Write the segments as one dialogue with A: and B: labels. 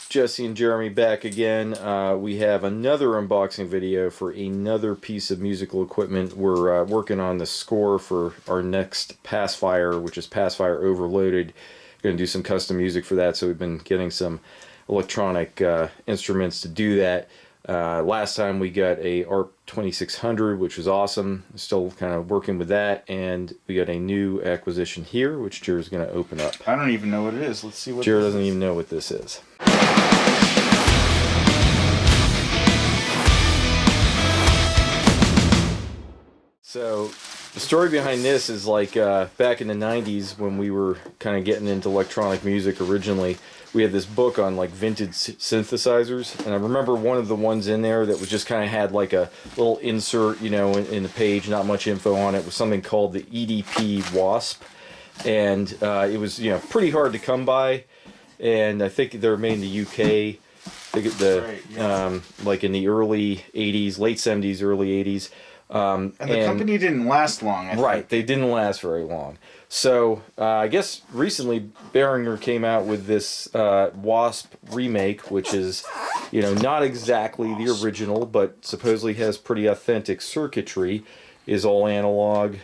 A: Jesse and Jeremy back again. We have another unboxing video for another piece of musical equipment. We're working on the score for our next Passfire, which is Passfire Overloaded. Going to do some custom music for that, so we've been getting some electronic instruments to do that. Last time we got a ARP 2600, which was awesome. Still kind of working with that, and we got a new acquisition here, which Jared's going to open up.
B: I don't even know what it is. Let's see what
A: Jared doesn't even know what this is. So the story behind this is like back in the 90s when we were kind of getting into electronic music originally, we had this book on like vintage synthesizers, and I remember one of the ones in there that was just kind of had like a little insert, you know, in the page, not much info on it, was something called the EDP WASP, and it was, you know, pretty hard to come by, and I think they're made in the UK. Like in the early 80s, late 70s, early 80s.
B: And the company didn't last long, I think.
A: They didn't last very long. So I guess recently Behringer came out with this WASP remake, which is, you know, not exactly the original, but supposedly has pretty authentic circuitry. Is all analog,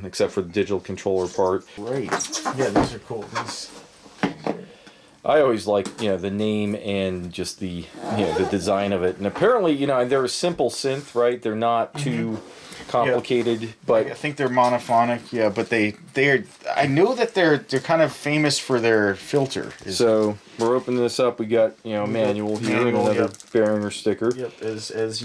A: except for the digital controller part.
B: Right. Yeah, these are cool.
A: I always like, you know, the name and just the, you know, the design of it. And apparently, you know, they're a simple synth, right? They're not too complicated, yeah. But
B: I think they're monophonic, yeah. But they're I know that they're kind of famous for their filter.
A: So we're opening this up. We got, you know, manual here, and another Behringer sticker.
B: Yep, as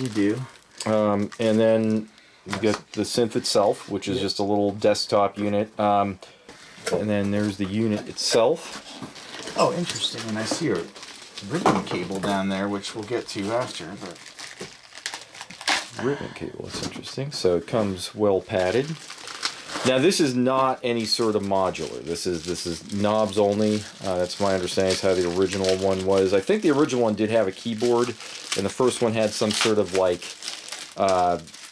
B: you do.
A: And then you got the synth itself, which is just a little desktop unit. And then there's the unit itself.
B: Oh, interesting. And I see a ribbon cable down there, which we'll get to after. But
A: ribbon cable, that's interesting. So it comes well padded. Now this is not any sort of modular. This is knobs only. That's my understanding. Is how the original one was. I think the original one did have a keyboard, and the first one had some sort of like,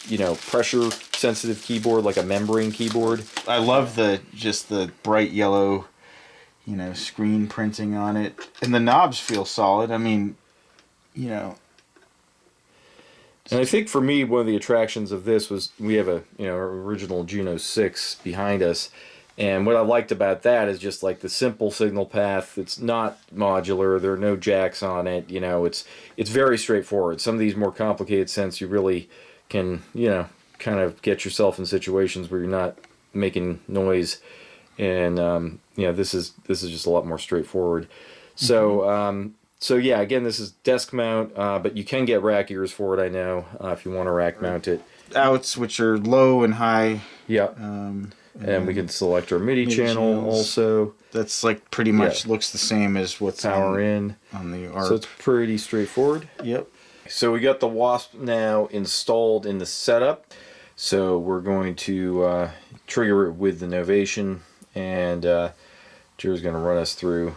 A: you know, pressure sensitive keyboard, like a membrane keyboard.
B: I love the bright yellow, you know, screen printing on it, and the knobs feel solid. I mean, you know.
A: And I think for me, one of the attractions of this was we have a, you know, original Juno 6 behind us, and what I liked about that is just like the simple signal path. It's not modular. There are no jacks on it. You know, it's very straightforward. Some of these more complicated synths, you really can, you know, kind of get yourself in situations where you're not making noise, and you know, this is just a lot more straightforward. So so yeah, again, this is desk mount, but you can get rack ears for it, I know, if you want to rack mount it.
B: Outs, which are low and high.
A: Yeah. And we can select our MIDI channel also.
B: That's like pretty much looks the same as what's
A: power in
B: on the ARP.
A: So it's pretty straightforward.
B: Yep. So
A: we got the WASP now installed in the setup. So we're going to trigger it with the Novation, and Jared's going to run us through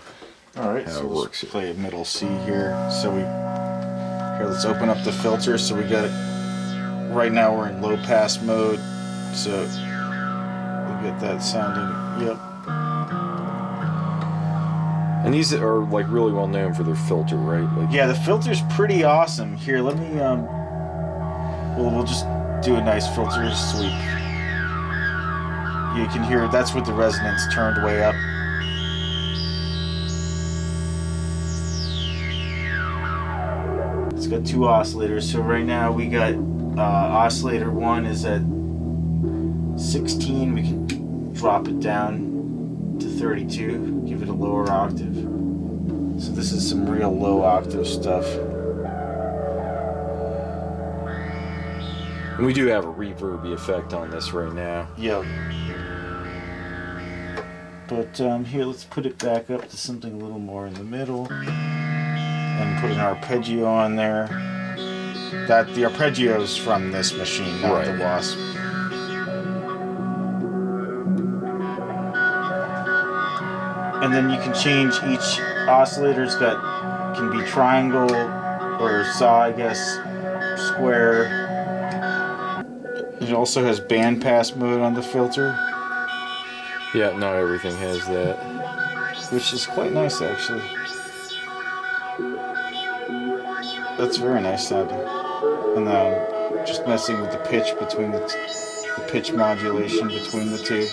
B: how it works. Let's play a middle C here. So let's open up the filter. So we got it. Right now we're in low pass mode. So we'll get that sounding. Yep.
A: And these are like really well known for their filter, right? Like,
B: yeah, the filter's pretty awesome. Here, let me we'll just do a nice filter sweep. You can hear that's with the resonance turned way up. It's got two oscillators. So right now we got oscillator 1 is at 16. We can drop it down to 32. Give it a lower octave. So this is some real low octave stuff.
A: And we do have a reverby effect on this right now.
B: Yep. But here, let's put it back up to something a little more in the middle. And put an arpeggio on there. The arpeggio is from this machine, not the WASP. And then you can change each oscillator's can be triangle or saw, I guess, square. It also has bandpass mode on the filter.
A: Yeah, not everything has that.
B: Which is quite nice, actually. That's very nice sounding. And then just messing with the pitch between the pitch modulation between the two.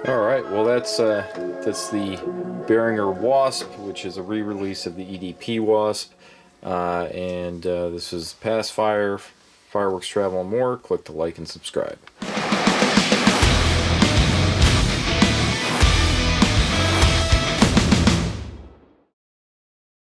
A: All right, well that's the Behringer WASP, which is a re-release of the EDP WASP, and this is Passfire, Fireworks Travel and More. Click to like and subscribe.